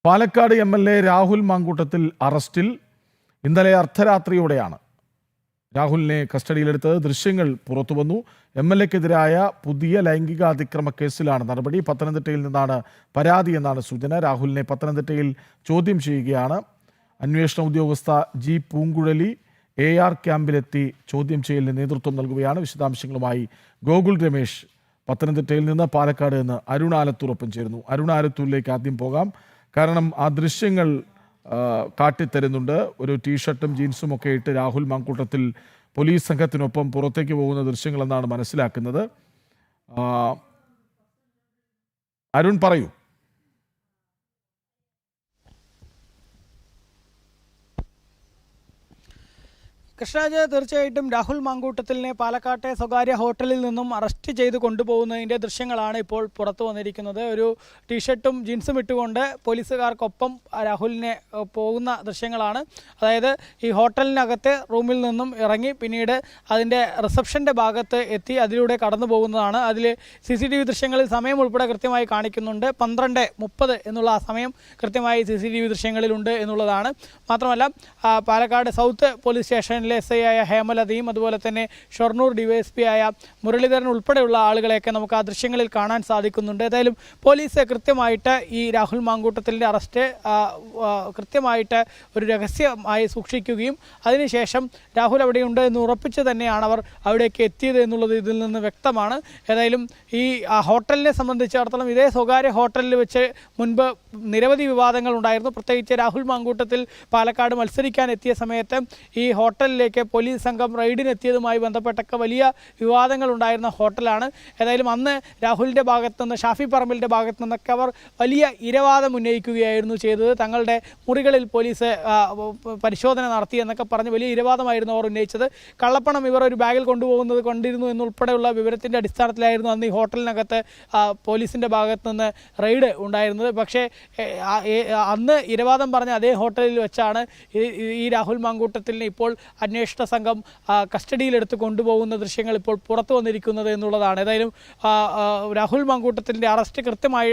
Palakkad MLA. Rahul Mamkootathil അറസ്റ്റിൽ. ഇന്നലെ അർദ്ധരാത്രിയോടെയാണ് രാഹുലിനെ കസ്റ്റഡിയിലെടുത്തത്. ദൃശ്യങ്ങൾ പുറത്തുവന്നു. എം.എൽ.എക്കെതിരായ പുതിയ ലൈംഗിക അതിക്രമ കേസിലാണ് നടപടി. പത്തനംതിട്ടയിൽ നിന്നാണ് പരാതി എന്നാണ് സൂചന. രാഹുലിനെ പത്തനംതിട്ടയിൽ ചോദ്യം ചെയ്യുകയാണ്. അന്വേഷണ ഉദ്യോഗസ്ഥ ജി പൂങ്കുഴലി AR ക്യാമ്പിലെത്തി ചോദ്യം ചെയ്യലിന് നേതൃത്വം നൽകുകയാണ്. വിശദാംശങ്ങളുമായി ഗോകുൽ രമേശ് പത്തനംതിട്ടയിൽ നിന്ന്, പാലക്കാട് നിന്ന് അരുൺ ആലത്തൂർ ചേരുന്നു. അരുൺ ആലത്തൂരിലേക്ക് ആദ്യം പോകാം. കാരണം ആ ദൃശ്യങ്ങൾ കാട്ടിത്തരുന്നുണ്ട്. ഒരു ടീഷർട്ടും ജീൻസും ഒക്കെ ഇട്ട് രാഹുൽ മാങ്കൂട്ടത്തിൽ പോലീസ് സംഘത്തിനൊപ്പം പുറത്തേക്ക് പോകുന്ന ദൃശ്യങ്ങളെന്നാണ് മനസ്സിലാക്കുന്നത്. അരുൺ പറയൂ. കൃഷ്ണരാജ്, തീർച്ചയായിട്ടും രാഹുൽ മാങ്കൂട്ടത്തിലിനെ പാലക്കാട്ടെ സ്വകാര്യ ഹോട്ടലിൽ നിന്നും അറസ്റ്റ് ചെയ്ത് കൊണ്ടുപോകുന്നതിൻ്റെ ദൃശ്യങ്ങളാണ് ഇപ്പോൾ പുറത്തു വന്നിരിക്കുന്നത്. ഒരു ടീഷർട്ടും ജീൻസും ഇട്ടുകൊണ്ട് പോലീസുകാർക്കൊപ്പം രാഹുലിനെ പോകുന്ന ദൃശ്യങ്ങളാണ്. അതായത് ഈ ഹോട്ടലിനകത്തെ റൂമിൽ നിന്നും ഇറങ്ങി പിന്നീട് അതിൻ്റെ റിസപ്ഷൻ്റെ ഭാഗത്ത് എത്തി അതിലൂടെ കടന്നു പോകുന്നതാണ്. അതിൽ CCTV ദൃശ്യങ്ങളിൽ സമയം ഉൾപ്പെടെ കൃത്യമായി കാണിക്കുന്നുണ്ട്. 12:30 എന്നുള്ള ആ സമയം കൃത്യമായി CCTV ദൃശ്യങ്ങളിലുണ്ട് എന്നുള്ളതാണ്. മാത്രമല്ല പാലക്കാട് സൗത്ത് പോലീസ് സ്റ്റേഷനിൽ SI ആയ ഹേമലതയും അതുപോലെ തന്നെ ഷൊർണൂർ DYSP ആയ മുരളീധരൻ ഉൾപ്പെടെയുള്ള ആളുകളെയൊക്കെ നമുക്ക് ആ ദൃശ്യങ്ങളിൽ കാണാൻ സാധിക്കുന്നുണ്ട്. ഏതായാലും പോലീസ് കൃത്യമായിട്ട് ഈ രാഹുൽ മാങ്കൂട്ടത്തിൻ്റെ അറസ്റ്റ് കൃത്യമായിട്ട് ഒരു രഹസ്യമായി സൂക്ഷിക്കുകയും അതിനുശേഷം രാഹുൽ അവിടെയുണ്ട് എന്ന് ഉറപ്പിച്ച് തന്നെയാണ് അവർ അവിടേക്ക് എത്തിയത് എന്നുള്ളത് ഇതിൽ നിന്ന് വ്യക്തമാണ്. ഏതായാലും ഈ ഹോട്ടലിനെ സംബന്ധിച്ചിടത്തോളം ഇതേ സ്വകാര്യ ഹോട്ടലിൽ വെച്ച് മുൻപ് നിരവധി വിവാദങ്ങൾ ഉണ്ടായിരുന്നു. പ്രത്യേകിച്ച് രാഹുൽ മാങ്കൂട്ടത്തിൽ പാലക്കാട് മത്സരിക്കാൻ എത്തിയ സമയത്ത് ഈ ഹോട്ടലിലേക്ക് പോലീസ് സംഘം റെയ്ഡിനെത്തിയതുമായി ബന്ധപ്പെട്ടൊക്കെ വലിയ വിവാദങ്ങൾ ഉണ്ടായിരുന്ന ഹോട്ടലാണ്. ഏതായാലും അന്ന് രാഹുലിൻ്റെ ഭാഗത്തു നിന്ന്, ഷാഫി പറമ്പിലിൻ്റെ ഭാഗത്തു നിന്നൊക്കെ അവർ വലിയ ഇരവാദം ഉന്നയിക്കുകയായിരുന്നു ചെയ്തത്. തങ്ങളുടെ മുറികളിൽ പോലീസ് പരിശോധന നടത്തി എന്നൊക്കെ പറഞ്ഞ് വലിയ ഇരവാദമായിരുന്നു അവർ ഉന്നയിച്ചത്. കള്ളപ്പണം ഇവർ ഒരു ബാഗിൽ കൊണ്ടിരുന്നു എന്നുൾപ്പെടെയുള്ള വിവരത്തിൻ്റെ അടിസ്ഥാനത്തിലായിരുന്നു അന്ന് ഈ ഹോട്ടലിനകത്ത് പോലീസിൻ്റെ ഭാഗത്തു നിന്ന് റെയ്ഡ് ഉണ്ടായിരുന്നത്. പക്ഷേ അന്ന് ഇരവാദം പറഞ്ഞ അതേ ഹോട്ടലിൽ വെച്ചാണ് ഈ രാഹുൽ മാങ്കൂട്ടത്തിലിനെ ഇപ്പോൾ അന്വേഷണ സംഘം കസ്റ്റഡിയിലെടുത്ത് കൊണ്ടുപോകുന്ന ദൃശ്യങ്ങൾ ഇപ്പോൾ പുറത്തു വന്നിരിക്കുന്നത് എന്നുള്ളതാണ്. ഏതായാലും രാഹുൽ മാങ്കൂട്ടത്തിൻ്റെ അറസ്റ്റ് കൃത്യമായി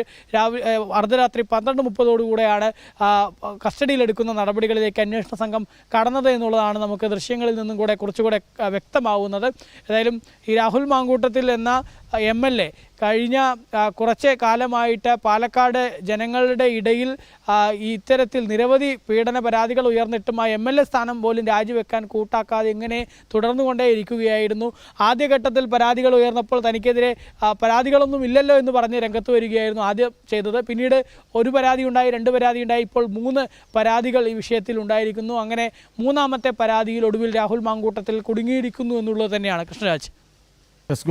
അർദ്ധരാത്രി 12:30 കസ്റ്റഡിയിലെടുക്കുന്ന നടപടികളിലേക്ക് അന്വേഷണ സംഘം കടന്നത് എന്നുള്ളതാണ് നമുക്ക് ദൃശ്യങ്ങളിൽ നിന്നും കുറച്ചുകൂടെ വ്യക്തമാവുന്നത്. ഏതായാലും ഈ രാഹുൽ മാങ്കൂട്ടത്തിൽ എന്ന MLA കഴിഞ്ഞ കുറച്ച് കാലമായിട്ട് പാലക്കാട് ജനങ്ങളുടെ ഇടയിൽ ഇത്തരത്തിൽ നിരവധി പീഡന പരാതികൾ ഉയർന്നിട്ടും ആ MLA സ്ഥാനം പോലും രാജിവെക്കാൻ കൂട്ടാക്കാതെ ഇങ്ങനെ തുടർന്നുകൊണ്ടേയിരിക്കുകയായിരുന്നു. ആദ്യഘട്ടത്തിൽ പരാതികൾ ഉയർന്നപ്പോൾ തനിക്കെതിരെ പരാതികളൊന്നും ഇല്ലല്ലോ എന്ന് പറഞ്ഞ് രംഗത്ത് വരികയായിരുന്നു ആദ്യം ചെയ്തത്. പിന്നീട് ഒരു പരാതി ഉണ്ടായി, 2 പരാതി ഉണ്ടായി, ഇപ്പോൾ 3 പരാതികൾ ഈ വിഷയത്തിൽ ഉണ്ടായിരിക്കുന്നു. അങ്ങനെ 3ാമത്തെ പരാതിയിൽ ഒടുവിൽ രാഹുൽ മാങ്കൂട്ടത്തിൽ കുടുങ്ങിയിരിക്കുന്നു എന്നുള്ളത് തന്നെയാണ്. കൃഷ്ണരാജ്,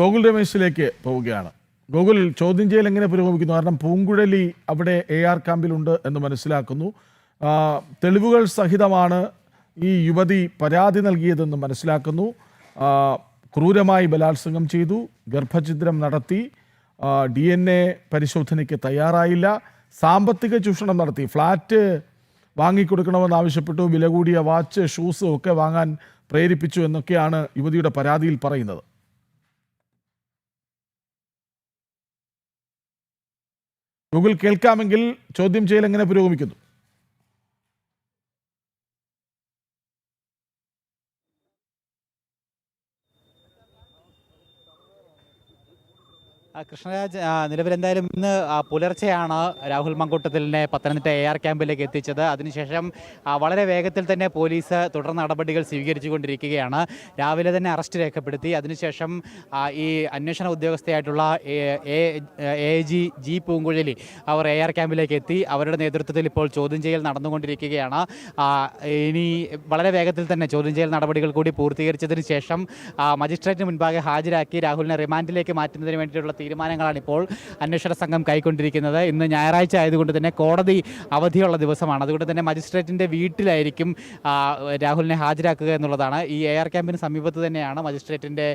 ഗോകുൽ രമേശിലേക്ക് പോവുകയാണ്. ഗോകുൽ, ചോദ്യം ചെയ്യൽ എങ്ങനെ പുരോഗമിക്കുന്നു? കാരണം പൂങ്കുഴലി അവിടെ AR ക്യാമ്പിലുണ്ട് എന്ന് മനസ്സിലാക്കുന്നു. തെളിവുകൾ സഹിതമാണ് ഈ യുവതി പരാതി നൽകിയതെന്ന് മനസ്സിലാക്കുന്നു. ക്രൂരമായി ബലാത്സംഗം ചെയ്തു, ഗർഭഛിദ്രം നടത്തി, DNA പരിശോധനയ്ക്ക് തയ്യാറായില്ല, സാമ്പത്തിക ചൂഷണം നടത്തി, ഫ്ലാറ്റ് വാങ്ങിക്കൊടുക്കണമെന്നാവശ്യപ്പെട്ടു, വില കൂടിയ വാച്ച്, ഷൂസ് ഒക്കെ വാങ്ങാൻ പ്രേരിപ്പിച്ചു എന്നൊക്കെയാണ് യുവതിയുടെ പരാതിയിൽ പറയുന്നത്. ഗൂഗിൾ, കേൾക്കാമെങ്കിൽ ചോദ്യം ചെയ്യൽ എങ്ങനെ പുരോഗമിക്കുന്നു? കൃഷ്ണരാജ്, നിലവിലെന്തായാലും ഇന്ന് പുലർച്ചെയാണ് രാഹുൽ മാങ്കൂട്ടത്തിലിനെ പത്തനംതിട്ട AR ക്യാമ്പിലേക്ക് എത്തിച്ചത്. അതിനുശേഷം വളരെ വേഗത്തിൽ തന്നെ പോലീസ് തുടർ നടപടികൾ സ്വീകരിച്ചു കൊണ്ടിരിക്കുകയാണ്. രാവിലെ തന്നെ അറസ്റ്റ് രേഖപ്പെടുത്തി. അതിനുശേഷം ഈ അന്വേഷണ ഉദ്യോഗസ്ഥയായിട്ടുള്ള AG ജി പൂങ്കുഴലി അവർ AR ക്യാമ്പിലേക്ക് എത്തി. അവരുടെ നേതൃത്വത്തിൽ ഇപ്പോൾ ചോദ്യം ചെയ്യൽ നടന്നുകൊണ്ടിരിക്കുകയാണ്. ഇനി വളരെ വേഗത്തിൽ തന്നെ ചോദ്യം ചെയ്യൽ നടപടികൾ കൂടി പൂർത്തീകരിച്ചതിന് ശേഷം മജിസ്ട്രേറ്റിന് മുൻപാകെ ഹാജരാക്കി രാഹുലിനെ റിമാൻഡിലേക്ക് മാറ്റുന്നതിന് വേണ്ടിയിട്ടുള്ള തീരുമാനങ്ങളാണ് ഇപ്പോൾ അന്വേഷണ സംഘം കൈക്കൊണ്ടിരിക്കുന്നത്. ഇന്ന് ഞായറാഴ്ച ആയതുകൊണ്ട് തന്നെ കോടതി അവധിയുള്ള ദിവസമാണ്. അതുകൊണ്ട് തന്നെ മജിസ്ട്രേറ്റിൻ്റെ വീട്ടിലായിരിക്കും രാഹുലിനെ ഹാജരാക്കുക എന്നുള്ളതാണ്. ഈ AR ക്യാമ്പിന് സമീപത്ത് തന്നെയാണ് മജിസ്ട്രേറ്റിൻ്റെ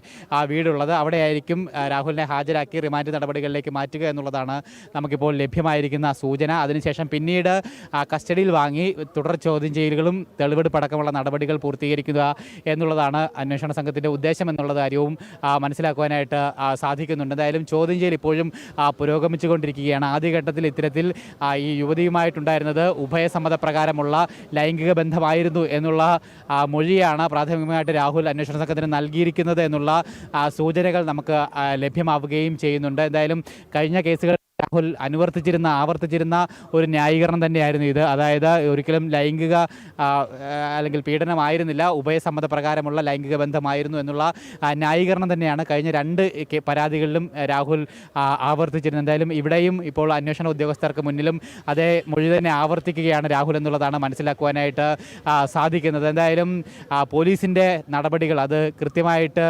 വീടുള്ളത്. അവിടെയായിരിക്കും രാഹുലിനെ ഹാജരാക്കി റിമാൻഡ് നടപടികളിലേക്ക് മാറ്റുക എന്നുള്ളതാണ് നമുക്കിപ്പോൾ ലഭ്യമായിരിക്കുന്ന സൂചന. അതിനുശേഷം പിന്നീട് കസ്റ്റഡിയിൽ വാങ്ങി തുടർ ചോദ്യം ചെയ്യലുകളും തെളിവെടുപ്പടക്കമുള്ള നടപടികൾ പൂർത്തീകരിക്കുക എന്നുള്ളതാണ് അന്വേഷണ സംഘത്തിൻ്റെ ഉദ്ദേശം എന്നുള്ള കാര്യവും മനസ്സിലാക്കുവാനായിട്ട് സാധിക്കുന്നുണ്ട്. എന്തായാലും ചോദ്യം ചെയ്യൽ ഇപ്പോഴും പുരോഗമിച്ചുകൊണ്ടിരിക്കുകയാണ്. ആദ്യഘട്ടത്തിൽ ഇത്തരത്തിൽ ഈ യുവതിയുമായിട്ടുണ്ടായിരുന്നത് ഉഭയസമ്മതപ്രകാരമുള്ള ലൈംഗിക ബന്ധമായിരുന്നു എന്നുള്ള മൊഴിയാണ് പ്രാഥമികമായിട്ട് രാഹുൽ അന്വേഷണ സംഘത്തിന് നൽകിയിരിക്കുന്നത് എന്നുള്ള സൂചനകൾ നമുക്ക് ലഭ്യമാവുകയും ചെയ്യുന്നുണ്ട്. എന്തായാലും കഴിഞ്ഞ കേസുകൾ രാഹുൽ ആവർത്തിച്ചിരുന്ന ഒരു ന്യായീകരണം തന്നെയായിരുന്നു ഇത്. അതായത് ഒരിക്കലും ലൈംഗിക അല്ലെങ്കിൽ പീഡനമായിരുന്നില്ല, ഉഭയസമ്മതപ്രകാരമുള്ള ലൈംഗിക ബന്ധമായിരുന്നു എന്നുള്ള ന്യായീകരണം തന്നെയാണ് കഴിഞ്ഞ 2 പരാതികളിലും രാഹുൽ ആവർത്തിച്ചിരുന്നത്. എന്തായാലും ഇവിടെയും ഇപ്പോൾ അന്വേഷണ ഉദ്യോഗസ്ഥർക്ക് മുന്നിലും അതേ മൊഴി തന്നെ ആവർത്തിക്കുകയാണ് രാഹുൽ എന്നുള്ളതാണ് മനസ്സിലാക്കുവാനായിട്ട് സാധിക്കുന്നത്. എന്തായാലും പോലീസിൻ്റെ നടപടികൾ അത് കൃത്യമായിട്ട്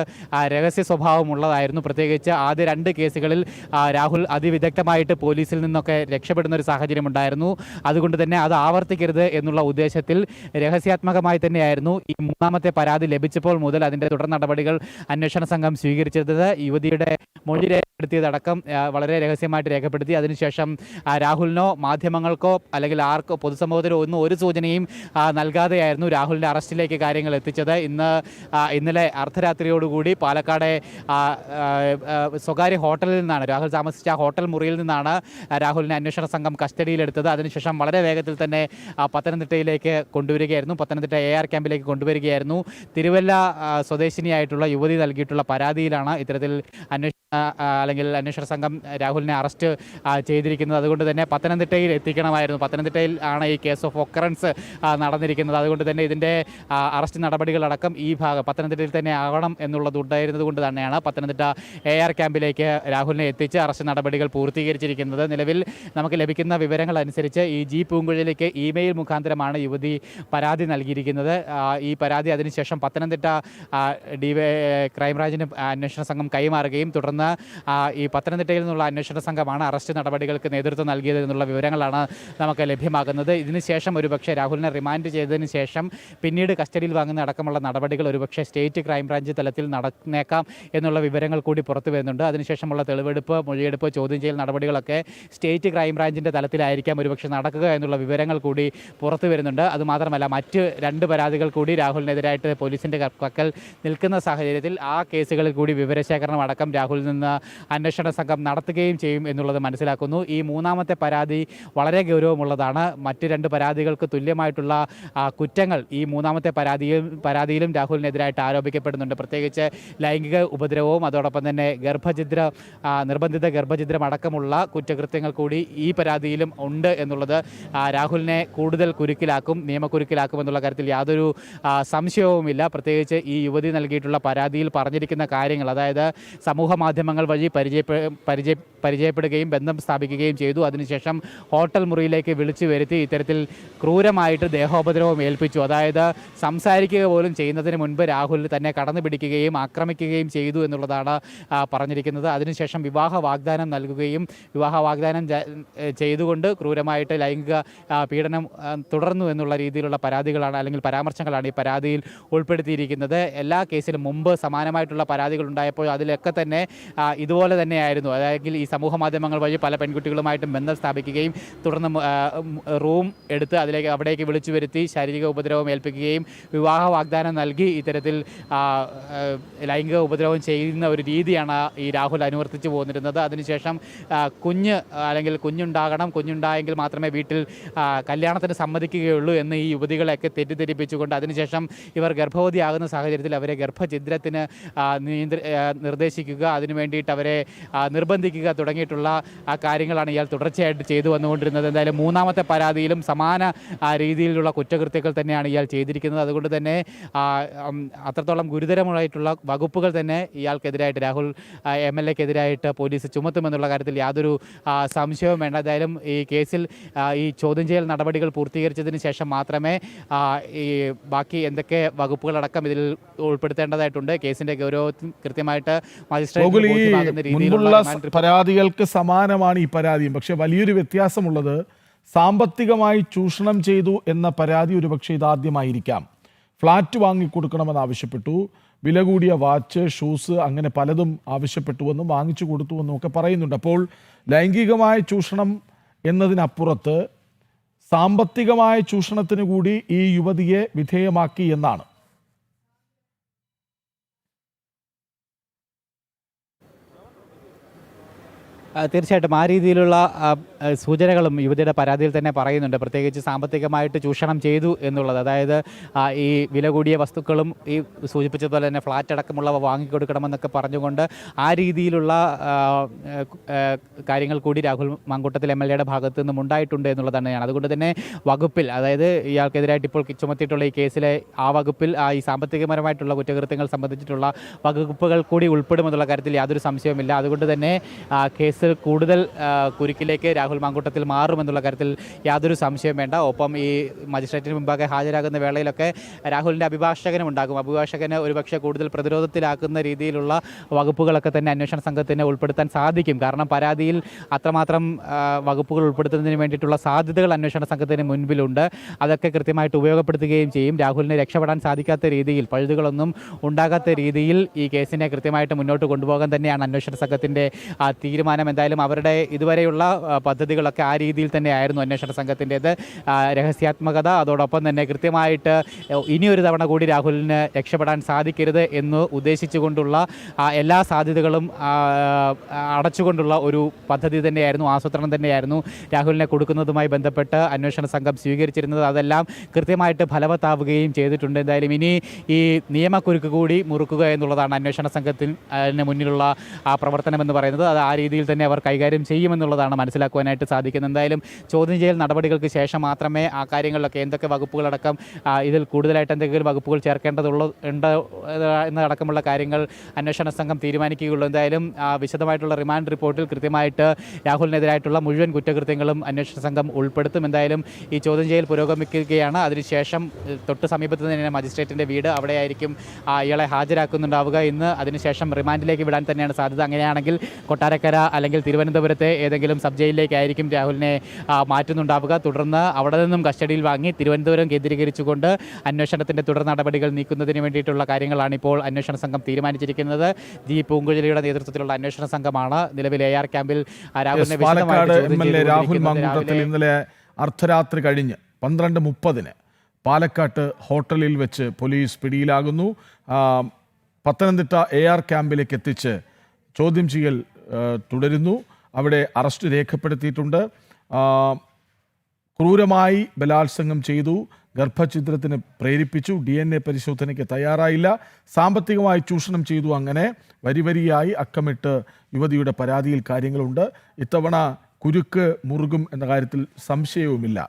രഹസ്യ സ്വഭാവമുള്ളതായിരുന്നു. പ്രത്യേകിച്ച് ആദ്യ 2 കേസുകളിൽ രാഹുൽ അതിവിദഗ്ധമായി പോലീസിൽ നിന്നൊക്കെ രക്ഷപ്പെടുന്ന ഒരു സാഹചര്യം ഉണ്ടായിരുന്നു. അതുകൊണ്ട് തന്നെ അത് ആവർത്തിക്കരുത് എന്നുള്ള ഉദ്ദേശത്തിൽ രഹസ്യാത്മകമായി തന്നെയായിരുന്നു ഈ 3ാമത്തെ പരാതി ലഭിച്ചപ്പോൾ മുതൽ അതിൻ്റെ തുടർ നടപടികൾ അന്വേഷണ സംഘം സ്വീകരിച്ചിരുന്നത്. യുവതിയുടെ മൊഴി രേഖപ്പെടുത്തിയതടക്കം വളരെ രഹസ്യമായിട്ട് രേഖപ്പെടുത്തി. അതിനുശേഷം രാഹുലിനോ മാധ്യമങ്ങൾക്കോ അല്ലെങ്കിൽ ആർക്കോ പൊതുസമൂഹത്തിനോ ഒന്നും ഒരു സൂചനയും നൽകാതെയായിരുന്നു രാഹുലിൻ്റെ അറസ്റ്റിലേക്ക് കാര്യങ്ങൾ എത്തിച്ചത്. ഇന്നലെ അർദ്ധരാത്രിയോടുകൂടി പാലക്കാട് സ്വകാര്യ ഹോട്ടലിൽ നിന്നാണ് രാഹുൽ താമസിച്ച ഹോട്ടൽ മുറിയിൽ നിന്നാണ് രാഹുലിനെ അന്വേഷണ സംഘം കസ്റ്റഡിയിലെടുത്തത്. അതിനുശേഷം വളരെ വേഗത്തിൽ തന്നെ പത്തനംതിട്ടയിലേക്ക് കൊണ്ടുവരികയായിരുന്നു, പത്തനംതിട്ട AR ക്യാമ്പിലേക്ക് കൊണ്ടുവരികയായിരുന്നു. തിരുവല്ല സ്വദേശിനിയായിട്ടുള്ള യുവതി നൽകിയിട്ടുള്ള പരാതിയിലാണ് ഇത്തരത്തിൽ അന്വേഷണ സംഘം രാഹുലിനെ അറസ്റ്റ് ചെയ്തിരിക്കുന്നത്. അതുകൊണ്ട് തന്നെ പത്തനംതിട്ടയിൽ എത്തിക്കണമായിരുന്നു. പത്തനംതിട്ടയിൽ ആണ് ഈ കേസ് ഓഫ് ഒക്കറൻസ് നടന്നിരിക്കുന്നത്. അതുകൊണ്ട് തന്നെ ഇതിൻ്റെ അറസ്റ്റ് നടപടികളടക്കം ഈ ഭാഗം പത്തനംതിട്ടയിൽ തന്നെ ആകണം എന്നുള്ളതുണ്ടായിരുന്നത് കൊണ്ട് തന്നെയാണ് പത്തനംതിട്ട AR ക്യാമ്പിലേക്ക് രാഹുലിനെ എത്തിച്ച് അറസ്റ്റ് നടപടികൾ പൂർത്തീകരിച്ചിരിക്കുന്നത്. നിലവിൽ നമുക്ക് ലഭിക്കുന്ന വിവരങ്ങൾ അനുസരിച്ച് ഈ ജി പൂങ്കുഴലിലേക്ക് ഇമെയിൽ മുഖാന്തരമാണ് യുവതി പരാതി നൽകിയിരിക്കുന്നത്. ഈ പരാതി അതിനുശേഷം പത്തനംതിട്ട ക്രൈംബ്രാഞ്ചിന് അന്വേഷണ സംഘം കൈമാറുകയും തുടർന്ന് ഈ പത്തനംതിട്ടയിൽ നിന്നുള്ള അന്വേഷണ സംഘമാണ് അറസ്റ്റ് നടപടികൾക്ക് നേതൃത്വം നൽകിയത് എന്നുള്ള വിവരങ്ങളാണ് നമുക്ക് ലഭ്യമാകുന്നത്. ഇതിനുശേഷം ഒരുപക്ഷെ രാഹുലിനെ റിമാൻഡ് ചെയ്തതിന് ശേഷം പിന്നീട് കസ്റ്റഡിയിൽ വാങ്ങുന്ന അടക്കമുള്ള നടപടികൾ ഒരുപക്ഷെ സ്റ്റേറ്റ് ക്രൈംബ്രാഞ്ച് തലത്തിൽ നടന്നേക്കാം എന്നുള്ള വിവരങ്ങൾ കൂടി പുറത്തു വരുന്നുണ്ട്. അതിനുശേഷമുള്ള തെളിവെടുപ്പ്, മൊഴിയെടുപ്പ്, ചോദ്യം ചെയ്യൽ നടപടികളൊക്കെ സ്റ്റേറ്റ് ക്രൈംബ്രാഞ്ചിൻ്റെ തലത്തിലായിരിക്കാം ഒരുപക്ഷെ നടക്കുക എന്നുള്ള വിവരങ്ങൾ കൂടി പുറത്തു വരുന്നുണ്ട്. അതുമാത്രമല്ല മറ്റ് 2 പരാതികൾ കൂടി രാഹുലിനെതിരായിട്ട് പോലീസിൻ്റെ പക്കൽ നിൽക്കുന്ന സാഹചര്യത്തിൽ ആ കേസുകളിൽ കൂടി വിവരശേഖരണം അടക്കം രാഹുലിൽ നിന്ന് അന്വേഷണ സംഘം നടത്തുകയും ചെയ്യും എന്നുള്ളത് മനസ്സിലാക്കുന്നു. ഈ 3ാമത്തെ പരാതി വളരെ ഗൗരവമുള്ളതാണ്. മറ്റ് 2 പരാതികൾക്ക് തുല്യമായിട്ടുള്ള കുറ്റങ്ങൾ ഈ 3ാമത്തെ പരാതിയിലും രാഹുലിനെതിരായിട്ട് ആരോപിക്കപ്പെടുന്നുണ്ട്. പ്രത്യേകിച്ച് ലൈംഗിക ഉപദ്രവവും അതോടൊപ്പം തന്നെ നിർബന്ധിത ഗർഭഛിദ്രം അടക്കമുള്ള കുറ്റകൃത്യങ്ങൾ കൂടി ഈ പരാതിയിലും ഉണ്ട് എന്നുള്ളത് രാഹുലിനെ കൂടുതൽ നിയമക്കുരുക്കിലാക്കും എന്നുള്ള കാര്യത്തിൽ യാതൊരു സംശയവുമില്ല. പ്രത്യേകിച്ച് ഈ യുവതി നൽകിയിട്ടുള്ള പരാതിയിൽ പറഞ്ഞിരിക്കുന്ന കാര്യങ്ങൾ, അതായത് സമൂഹ മാധ്യമങ്ങൾ വഴി പരിചയപ്പെടുകയും ബന്ധം സ്ഥാപിക്കുകയും ചെയ്തു. അതിനുശേഷം ഹോട്ടൽ മുറിയിലേക്ക് വിളിച്ചു വരുത്തി ഇത്തരത്തിൽ ക്രൂരമായിട്ട് ദേഹോപദ്രവം ഏൽപ്പിച്ചു. അതായത് സംസാരിക്കുക പോലും ചെയ്യുന്നതിന് മുൻപ് രാഹുൽ തന്നെ കടന്നു പിടിക്കുകയും ആക്രമിക്കുകയും ചെയ്തു എന്നുള്ളതാണ് പറഞ്ഞിരിക്കുന്നത്. അതിനുശേഷം വിവാഹ വാഗ്ദാനം നൽകുകയും വിവാഹ വാഗ്ദാനം ചെയ്തുകൊണ്ട് ക്രൂരമായിട്ട് ലൈംഗിക പീഡനം തുടർന്നു എന്നുള്ള രീതിയിലുള്ള പരാതികളാണ് അല്ലെങ്കിൽ പരാമർശങ്ങളാണ് ഈ പരാതിയിൽ ഉൾപ്പെടുത്തിയിരിക്കുന്നത്. എല്ലാ കേസിലും മുമ്പ് സമാനമായിട്ടുള്ള പരാതികൾ ഉണ്ടായപ്പോൾ അതിലൊക്കെ തന്നെ ഇതുപോലെ തന്നെയായിരുന്നു. അതായത് ഈ സമൂഹ മാധ്യമങ്ങൾ വഴി പല പെൺകുട്ടികളുമായിട്ടും ബന്ധം സ്ഥാപിക്കുകയും തുടർന്ന് റൂം എടുത്ത് അവിടേക്ക് വിളിച്ചു വരുത്തി ശാരീരിക ഉപദ്രവം ഏൽപ്പിക്കുകയും വിവാഹ വാഗ്ദാനം നൽകി ഇത്തരത്തിൽ ലൈംഗിക ഉപദ്രവം ചെയ്യുന്ന ഒരു രീതിയാണ് ഈ രാഹുൽ അനുവർത്തിച്ചു പോന്നിരുന്നത്. അതിനുശേഷം കുഞ്ഞുണ്ടായെങ്കിൽ മാത്രമേ വീട്ടിൽ കല്യാണത്തിന് സമ്മതിക്കുകയുള്ളൂ എന്ന് ഈ യുവതികളെയൊക്കെ തെറ്റിദ്ധരിപ്പിച്ചുകൊണ്ട് അതിനുശേഷം ഇവർ ഗർഭവതിയാകുന്ന സാഹചര്യത്തിൽ അവരെ ഗർഭഛിദ്രത്തിന് നിർദ്ദേശിക്കുക, അതിനു വേണ്ടിയിട്ട് അവരെ നിർബന്ധിക്കുക തുടങ്ങിയിട്ടുള്ള കാര്യങ്ങളാണ് ഇയാൾ തുടർച്ചയായിട്ട് ചെയ്തു വന്നുകൊണ്ടിരുന്നത്. എന്തായാലും 3ാമത്തെ പരാതിയിലും സമാന രീതിയിലുള്ള കുറ്റകൃത്യങ്ങൾ തന്നെയാണ് ഇയാൾ ചെയ്തിരിക്കുന്നത്. അതുകൊണ്ട് തന്നെ അത്രത്തോളം ഗുരുതരമായിട്ടുള്ള വകുപ്പുകൾ തന്നെ ഇയാൾക്കെതിരായിട്ട് രാഹുൽ MLAക്കെതിരായിട്ട് പോലീസ് ചുമത്തുമെന്നുള്ള കാര്യത്തിൽ യാതൊരു സംശയവും വേണ്ട. എന്തായാലും ഈ കേസിൽ ഈ ചോദ്യം ചെയ്യൽ നടപടികൾ പൂർത്തീകരിച്ചതിന് ശേഷം മാത്രമേ ഈ ബാക്കി എന്തൊക്കെ വകുപ്പുകളടക്കം ഇതിൽ ഉൾപ്പെടുത്തേണ്ടതായിട്ടുണ്ട്. കേസിന്റെ ഗൗരവത്തിൽ കൃത്യമായിട്ട് മുൻപുള്ള പരാതികൾക്ക് സമാനമാണ് ഈ പരാതിയും. പക്ഷെ വലിയൊരു വ്യത്യാസമുള്ളത് സാമ്പത്തികമായി ചൂഷണം ചെയ്തു എന്ന പരാതി ഒരുപക്ഷെ ഇതാദ്യമായിരിക്കാം. ഫ്ലാറ്റ് വാങ്ങിക്കൊടുക്കണമെന്ന് ആവശ്യപ്പെട്ടു, വില കൂടിയ വാച്ച്, ഷൂസ്, അങ്ങനെ പലതും ആവശ്യപ്പെട്ടുവെന്നും വാങ്ങിച്ചു കൊടുത്തുവെന്നും ഒക്കെ പറയുന്നുണ്ട്. അപ്പോൾ ലൈംഗികമായ ചൂഷണം എന്നതിനപ്പുറത്ത് സാമ്പത്തികമായ ചൂഷണത്തിന് കൂടി ഈ യുവതിയെ വിധേയമാക്കി എന്നാണ്. തീർച്ചയായിട്ടും ആ രീതിയിലുള്ള സൂചനകളും യുവതിയുടെ പരാതിയിൽ തന്നെ പറയുന്നുണ്ട്. പ്രത്യേകിച്ച് സാമ്പത്തികമായിട്ട് ചൂഷണം ചെയ്തു എന്നുള്ളത്. അതായത് ഈ വില കൂടിയ വസ്തുക്കളും ഈ സൂചിപ്പിച്ചതുപോലെ തന്നെ ഫ്ലാറ്റ് അടക്കമുള്ളവ വാങ്ങിക്കൊടുക്കണമെന്നൊക്കെ പറഞ്ഞുകൊണ്ട് ആ രീതിയിലുള്ള കാര്യങ്ങൾ കൂടി രാഹുൽ മാങ്കൂട്ടത്തിൽ MLA ഭാഗത്തു നിന്നും ഉണ്ടായിട്ടുണ്ട് എന്നുള്ളത് തന്നെയാണ്. അതുകൊണ്ട് തന്നെ വകുപ്പിൽ, അതായത് ഇയാൾക്കെതിരായിട്ട് ഇപ്പോൾ ചുമത്തിയിട്ടുള്ള ഈ കേസിലെ ആ വകുപ്പിൽ ഈ സാമ്പത്തികപരമായിട്ടുള്ള കുറ്റകൃത്യങ്ങൾ സംബന്ധിച്ചിട്ടുള്ള വകുപ്പുകൾ കൂടി ഉൾപ്പെടുമെന്നുള്ള കാര്യത്തിൽ യാതൊരു സംശയവുമില്ല. അതുകൊണ്ട് തന്നെ കേസ് കൂടുതൽ കുരുക്കിലേക്ക് രാഹുൽ മാങ്കൂട്ടത്തിൽ മാറുമെന്നുള്ള കാര്യത്തിൽ യാതൊരു സംശയവും വേണ്ട. ഒപ്പം ഈ മജിസ്ട്രേറ്റിന് മുമ്പാകെ ഹാജരാകുന്ന വേളയിലൊക്കെ രാഹുലിൻ്റെ അഭിഭാഷകനും ഉണ്ടാകും. അഭിഭാഷകന് ഒരുപക്ഷെ കൂടുതൽ പ്രതിരോധത്തിലാക്കുന്ന രീതിയിലുള്ള വകുപ്പുകളൊക്കെ തന്നെ അന്വേഷണ സംഘത്തിന് ഉൾപ്പെടുത്താൻ സാധിക്കും. കാരണം പരാതിയിൽ അത്രമാത്രം വകുപ്പുകൾ ഉൾപ്പെടുത്തുന്നതിന് വേണ്ടിയിട്ടുള്ള സാധ്യതകൾ അന്വേഷണ സംഘത്തിന് മുൻപിലുണ്ട്. അതൊക്കെ കൃത്യമായിട്ട് ഉപയോഗപ്പെടുത്തുകയും ചെയ്യും. രാഹുലിന് രക്ഷപ്പെടാൻ സാധിക്കാത്ത രീതിയിൽ, പഴുതുകളൊന്നും ഉണ്ടാകാത്ത രീതിയിൽ ഈ കേസിനെ കൃത്യമായിട്ട് മുന്നോട്ട് കൊണ്ടുപോകാൻ തന്നെയാണ് അന്വേഷണ സംഘത്തിൻ്റെ തീരുമാനം. എന്തായാലും അവരുടെ ഇതുവരെയുള്ള പദ്ധതികളൊക്കെ ആ രീതിയിൽ തന്നെയായിരുന്നു അന്വേഷണ സംഘത്തിൻ്റേത്. രഹസ്യാത്മകത, അതോടൊപ്പം തന്നെ കൃത്യമായിട്ട് ഇനിയൊരു തവണ കൂടി രാഹുലിന് രക്ഷപ്പെടാൻ സാധിക്കരുത് എന്ന് ഉദ്ദേശിച്ചുകൊണ്ടുള്ള എല്ലാ സാധ്യതകളും അടച്ചുകൊണ്ടുള്ള ഒരു പദ്ധതി തന്നെയായിരുന്നു, ആസൂത്രണം തന്നെയായിരുന്നു രാഹുലിനെ കൊടുക്കുന്നതുമായി ബന്ധപ്പെട്ട് അന്വേഷണ സംഘം സ്വീകരിച്ചിരുന്നത്. അതെല്ലാം കൃത്യമായിട്ട് ഫലവത്താവുകയും ചെയ്തിട്ടുണ്ട്. എന്തായാലും ഇനി ഈ നിയമക്കുരുക്ക് കൂടി മുറുക്കുക എന്നുള്ളതാണ് അന്വേഷണ സംഘത്തിന് മുന്നിലുള്ള പ്രവർത്തനം എന്ന് പറയുന്നത്. അത് ആ രീതിയിൽ തന്നെ അവർ കൈകാര്യം ചെയ്യുമെന്നുള്ളതാണ് മനസ്സിലാക്കുവാനായിട്ട് സാധിക്കുന്നത്. എന്തായാലും ചോദ്യം ചെയ്യൽ നടപടികൾക്ക് ശേഷം മാത്രമേ ആ കാര്യങ്ങളിലൊക്കെ എന്തൊക്കെ വകുപ്പുകളടക്കം ഇതിൽ കൂടുതലായിട്ട് എന്തെങ്കിലും വകുപ്പുകൾ ചേർക്കേണ്ടതുണ്ട് എന്നടക്കമുള്ള കാര്യങ്ങൾ അന്വേഷണ സംഘം തീരുമാനിക്കുകയുള്ളൂ. എന്തായാലും വിശദമായിട്ടുള്ള റിമാൻഡ് റിപ്പോർട്ടിൽ കൃത്യമായിട്ട് രാഹുലിനെതിരായിട്ടുള്ള മുഴുവൻ കുറ്റകൃത്യങ്ങളും അന്വേഷണ സംഘം ഉൾപ്പെടുത്തും. എന്തായാലും ഈ ചോദ്യം ചെയ്യൽ പുരോഗമിക്കുകയാണ്. അതിനുശേഷം തൊട്ട് സമീപത്ത് തന്നെ മജിസ്ട്രേറ്റിൻ്റെ വീട്, അവിടെയായിരിക്കും ഇയാളെ ഹാജരാക്കുന്നുണ്ടാവുക. ഇന്ന് അതിനുശേഷം റിമാൻഡിലേക്ക് വിടാൻ തന്നെയാണ് സാധ്യത. അങ്ങനെയാണെങ്കിൽ കൊട്ടാരക്കര അല്ലെങ്കിൽ തിരുവനന്തപുരത്തെ ഏതെങ്കിലും സബ് ജയിലിലേക്കായിരിക്കും രാഹുലിനെ മാറ്റുന്നുണ്ടാവുക. തുടർന്ന് അവിടെ നിന്നും കസ്റ്റഡിയിൽ വാങ്ങി തിരുവനന്തപുരം കേന്ദ്രീകരിച്ചുകൊണ്ട് അന്വേഷണത്തിൻ്റെ തുടർ നടപടികൾ നീക്കുന്നതിന് വേണ്ടിയിട്ടുള്ള കാര്യങ്ങളാണ് ഇപ്പോൾ അന്വേഷണ സംഘം തീരുമാനിച്ചിരിക്കുന്നത്. ജി പൂങ്കുഴലിയുടെ നേതൃത്വത്തിലുള്ള അന്വേഷണ സംഘമാണ് നിലവിൽ AR ക്യാമ്പിൽ രാഹുലിനെ രാഹുൽ മാങ്കൂട്ടത്തിൽ ഇന്നലെ അർദ്ധരാത്രി കഴിഞ്ഞ് 12:30 പാലക്കാട്ട് ഹോട്ടലിൽ വെച്ച് പോലീസ് പിടിയിലാകുന്നു. പത്തനംതിട്ട AR ക്യാമ്പിലേക്ക് എത്തിച്ച് ചോദ്യം ചെയ്യൽ തുടരുന്നു. അവിടെ അറസ്റ്റ് രേഖപ്പെടുത്തിയിട്ടുണ്ട്. ക്രൂരമായി ബലാത്സംഗം ചെയ്തു, ഗർഭഛിദ്രത്തിന് പ്രേരിപ്പിച്ചു, DNA പരിശോധനയ്ക്ക് തയ്യാറായില്ല, സാമ്പത്തികമായി ചൂഷണം ചെയ്തു. അങ്ങനെ വരിവരിയായി അക്കമിട്ട് യുവതിയുടെ പരാതിയിൽ കാര്യങ്ങളുണ്ട്. ഇത്തവണ കുരുക്ക് മുറുകും എന്ന കാര്യത്തിൽ സംശയവുമില്ല.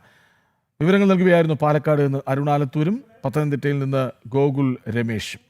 വിവരങ്ങൾ നൽകുകയായിരുന്നു പാലക്കാട് നിന്ന് അരുണാലത്തൂരും, പത്തനംതിട്ടയിൽ നിന്ന് ഗോകുൽ രമേശും.